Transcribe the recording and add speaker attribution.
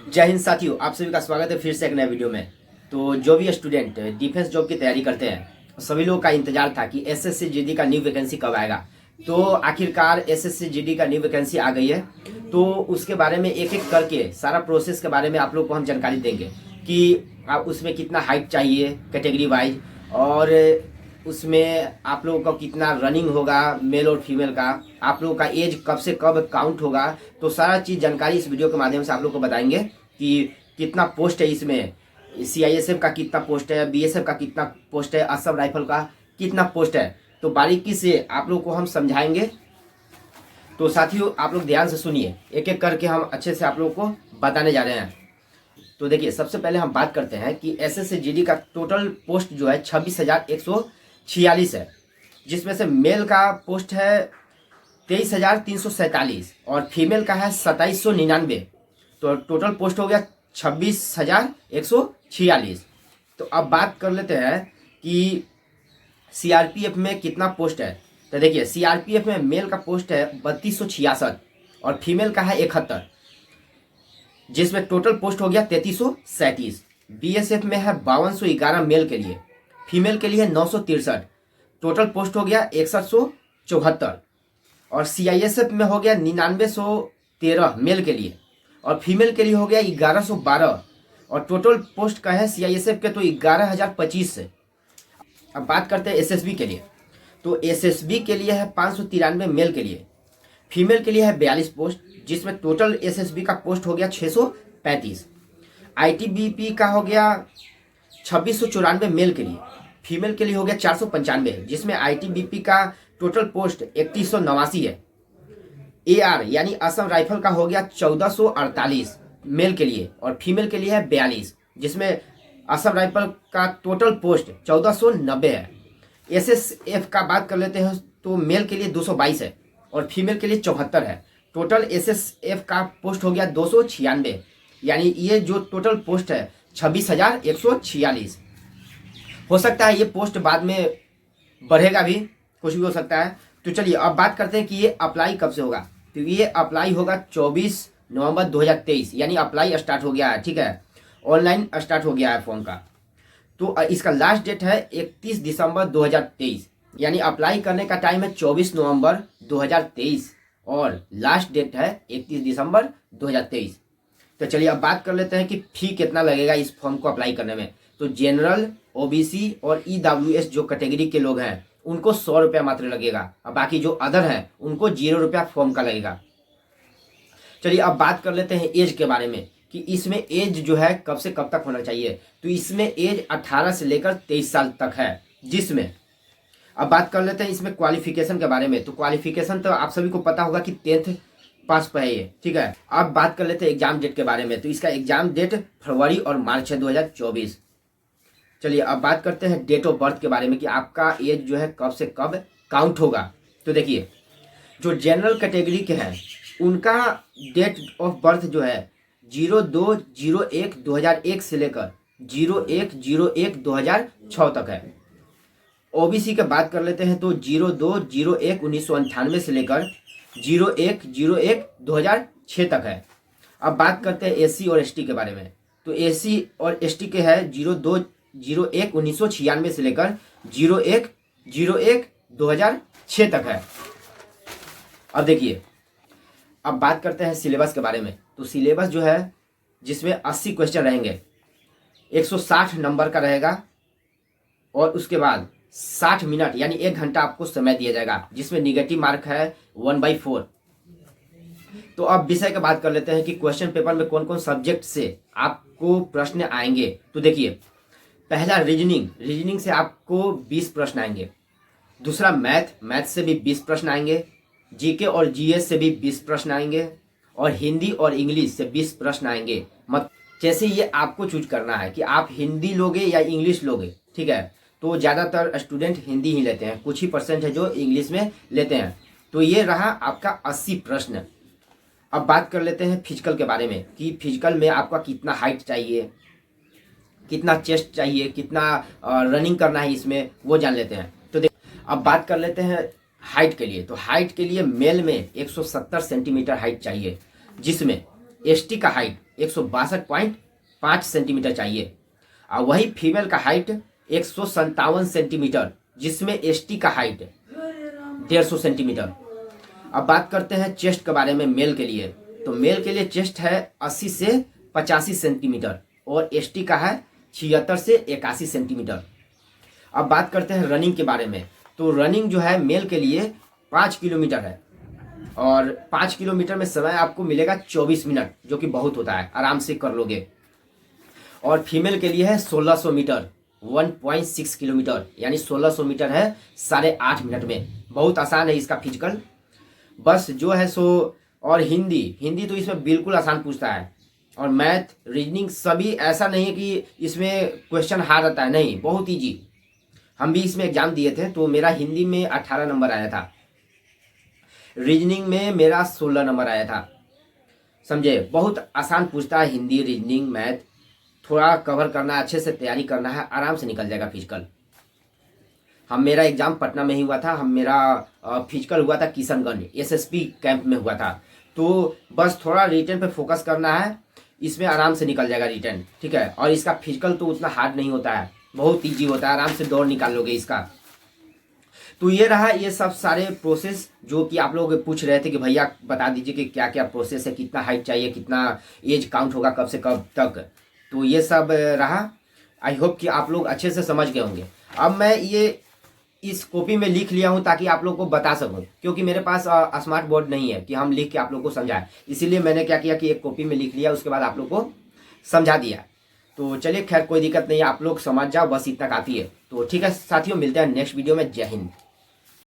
Speaker 1: जय हिंद साथियों, आप सभी का स्वागत है फिर से एक नए वीडियो में। तो जो भी स्टूडेंट डिफेंस जॉब की तैयारी करते हैं सभी लोगों का इंतजार था कि एसएससी जीडी का न्यू वैकेंसी कब आएगा। तो आखिरकार एसएससी जीडी का न्यू वैकेंसी आ गई है। तो उसके बारे में एक एक करके सारा प्रोसेस के बारे में आप लोग को हम जानकारी देंगे कि उसमें कितना हाइट चाहिए कैटेगरी वाइज, और उसमें आप लोगों का कितना रनिंग होगा मेल और फीमेल का, आप लोगों का एज कब से कब काउंट होगा। तो सारा चीज़ जानकारी इस वीडियो के माध्यम से आप लोग को बताएंगे कि कितना पोस्ट है इसमें, सीआईएसएफ का कितना पोस्ट है, बीएसएफ का कितना पोस्ट है, असम राइफल का कितना पोस्ट है। तो बारीकी से आप लोग को हम समझाएंगे। तो साथियों आप लोग ध्यान से सुनिए, एक एक करके हम अच्छे से आप लोग को बताने जा रहे हैं। तो देखिए, सबसे पहले हम बात करते हैं कि एसएससी जीडी का टोटल पोस्ट जो है 26,146 है, जिसमें से मेल का पोस्ट है 23,347 और फीमेल का है 2,799। तो टोटल पोस्ट हो गया 26,146। तो अब बात कर लेते हैं कि सीआरपीएफ में कितना पोस्ट है। तो देखिए, सीआरपीएफ में मेल का पोस्ट है 3,266 और फीमेल का है 71, जिसमें टोटल पोस्ट हो गया 3,337। बीएसएफ में है 5,211 मेल के लिए, फीमेल के लिए 963, टोटल पोस्ट हो गया 6174। और सीआईएसएफ में हो गया 9913 मेल के लिए और फीमेल के लिए हो गया 1112 और टोटल पोस्ट का है सीआईएसएफ के तो 11,025 से। अब बात करते हैं एसएसबी के लिए। तो एसएसबी के लिए है 593 मेल के लिए, फीमेल के लिए है 42 पोस्ट, जिसमें टोटल एसएसबी का पोस्ट हो गया 635। आईटीबीपी का हो गया 2694 मेल के लिए, फीमेल के लिए हो गया 495, जिसमें आईटीबीपी का टोटल पोस्ट 3189 है। एआर यानी असम राइफल का हो गया 1448 मेल के लिए और फीमेल के लिए है 42, जिसमें असम राइफल का टोटल पोस्ट 1490 है। एसएसएफ का बात कर लेते हैं तो मेल के लिए 222 है और फीमेल के लिए 74 है। टोटल एसएसएफ का पोस्ट हो गया 296, यानी ये जो टोटल पोस्ट है 26,146। हो सकता है ये पोस्ट बाद में बढ़ेगा भी, कुछ भी हो सकता है। तो चलिए अब बात करते हैं कि ये अप्लाई कब से होगा। तो ये अप्लाई होगा 24 नवंबर 2023, यानी अप्लाई स्टार्ट हो गया है। ठीक है, ऑनलाइन स्टार्ट हो गया है फॉर्म का। तो इसका लास्ट डेट है 31 दिसंबर 2023, यानी अप्लाई करने का टाइम है 24 नवंबर 2023 और लास्ट डेट है 31 दिसंबर 2023। तो चलिए अब बात कर लेते हैं कि फी कितना लगेगा इस फॉर्म को अप्लाई करने में। तो जनरल, ओबीसी और ईडब्ल्यूएस जो कैटेगरी के लोग हैं उनको 100 रुपया मात्र लगेगा और बाकी जो अदर हैं उनको 0 रुपया फॉर्म का लगेगा। चलिए अब बात कर लेते हैं एज के बारे में कि इसमें एज जो है कब से कब तक होना चाहिए। तो इसमें एज 18 से लेकर 23 साल तक है, जिसमें अब बात कर लेते हैं इसमें क्वालिफिकेशन के बारे में। तो क्वालिफिकेशन तो आप सभी को पता होगा कि 10th पास पर है ये। ठीक है, अब बात कर लेते हैं एग्जाम डेट के बारे में। तो इसका एग्जाम डेट फरवरी और मार्च है 2024। चलिए अब बात करते हैं डेट ऑफ बर्थ के बारे में कि आपका एज जो है कब से कब काउंट होगा। तो देखिए, जो जनरल कैटेगरी के हैं उनका डेट ऑफ बर्थ जो है 02/01/2001 से लेकर 01/01/2006 तक है। ओबीसी की बात कर लेते हैं तो 02/01/1998 से लेकर 01/01/2006 तक है। अब बात करते हैं एससी और एसटी के बारे में। तो एससी और एसटी के है 02/01/1996 से लेकर 01/01/2006 तक है। अब देखिए, अब बात करते हैं सिलेबस के बारे में। तो सिलेबस जो है जिसमें 80 क्वेश्चन रहेंगे, 160 नंबर का रहेगा और उसके बाद 60 मिनट यानी 1 घंटा आपको समय दिया जाएगा, जिसमें निगेटिव मार्क है 1/4। तो अब विषय की बात कर लेते हैं कि क्वेश्चन पेपर में कौन कौन सब्जेक्ट से आपको प्रश्न आएंगे। तो देखिए, पहला रीजनिंग से आपको 20 प्रश्न आएंगे। दूसरा मैथ से भी 20 प्रश्न आएंगे। जीके और जीएस से भी 20 प्रश्न आएंगे और हिंदी और इंग्लिश से 20 प्रश्न आएंगे। जैसे ये आपको चूज करना है कि आप हिंदी लोगे या इंग्लिश लोगे। ठीक है, तो ज़्यादातर स्टूडेंट हिंदी ही लेते हैं, कुछ ही परसेंट है जो इंग्लिश में लेते हैं। तो ये रहा आपका 80 प्रश्न। अब बात कर लेते हैं फिजिकल के बारे में कि फिजिकल में आपका कितना हाइट चाहिए, कितना चेस्ट चाहिए, कितना रनिंग करना है, इसमें वो जान लेते हैं। तो अब बात कर लेते हैं हाइट के लिए। तो हाइट के लिए मेल में 170 सेंटीमीटर हाइट चाहिए, जिसमें एसटी का हाइट 162.5 सेंटीमीटर चाहिए। और वही फीमेल का हाइट 157 सेंटीमीटर, जिसमें एसटी का हाइट 150 सेंटीमीटर। अब बात करते हैं चेस्ट के बारे में मेल के लिए। तो मेल के लिए चेस्ट है 80 से 85 सेंटीमीटर और एसटी का है 76 से 81 सेंटीमीटर। अब बात करते हैं रनिंग के बारे में। तो रनिंग जो है मेल के लिए 5 किलोमीटर है और 5 किलोमीटर में समय आपको मिलेगा 24 मिनट, जो कि बहुत होता है, आराम से कर लोगे। और फीमेल के लिए है 1600 मीटर 1.6 किलोमीटर, यानी 1600 मीटर है 8.5 मिनट में। बहुत आसान है इसका फिजिकल। बस जो है सो, और हिंदी तो इसमें बिल्कुल आसान पूछता है। और मैथ, रीजनिंग सभी, ऐसा नहीं है कि इसमें क्वेश्चन हार्ड आता है, नहीं, बहुत ईजी। हम भी इसमें एग्जाम दिए थे तो मेरा हिंदी में 18 नंबर आया था, रीजनिंग में मेरा 16 नंबर आया था। समझे, बहुत आसान पूछता है हिंदी, रीजनिंग, मैथ। थोड़ा कवर करना, अच्छे से तैयारी करना है, आराम से निकल जाएगा फिजिकल। मेरा एग्जाम पटना में ही हुआ था। मेरा फिजिकल हुआ था किशनगंज एसएसपी कैंप में हुआ था। तो बस थोड़ा रिटर्न पे फोकस करना है, इसमें आराम से निकल जाएगा रिटर्न, ठीक है। और इसका फिजिकल तो उतना हार्ड नहीं होता है, बहुत ईजी होता है, आराम से दौड़ निकाल लोगे इसका। तो ये रहा, ये सब सारे प्रोसेस जो कि आप लोग पूछ रहे थे कि भैया बता दीजिए कि क्या क्या प्रोसेस है, कितना हाइट चाहिए, कितना एज काउंट होगा, कब से कब तक। तो ये सब रहा। आई होप कि आप लोग अच्छे से समझ गए होंगे। अब मैं ये इस कॉपी में लिख लिया हूँ ताकि आप लोग को बता सकूँ, क्योंकि मेरे पास स्मार्ट बोर्ड नहीं है कि हम लिख के आप लोग को समझाएं। इसीलिए मैंने क्या किया कि एक कॉपी में लिख लिया, उसके बाद आप लोग को समझा दिया। तो चलिए, खैर कोई दिक्कत नहीं है, आप लोग समझ जाओ, बस इतना काफ़ी है। तो ठीक है साथियों, मिलते हैं नेक्स्ट वीडियो में। जय हिंद।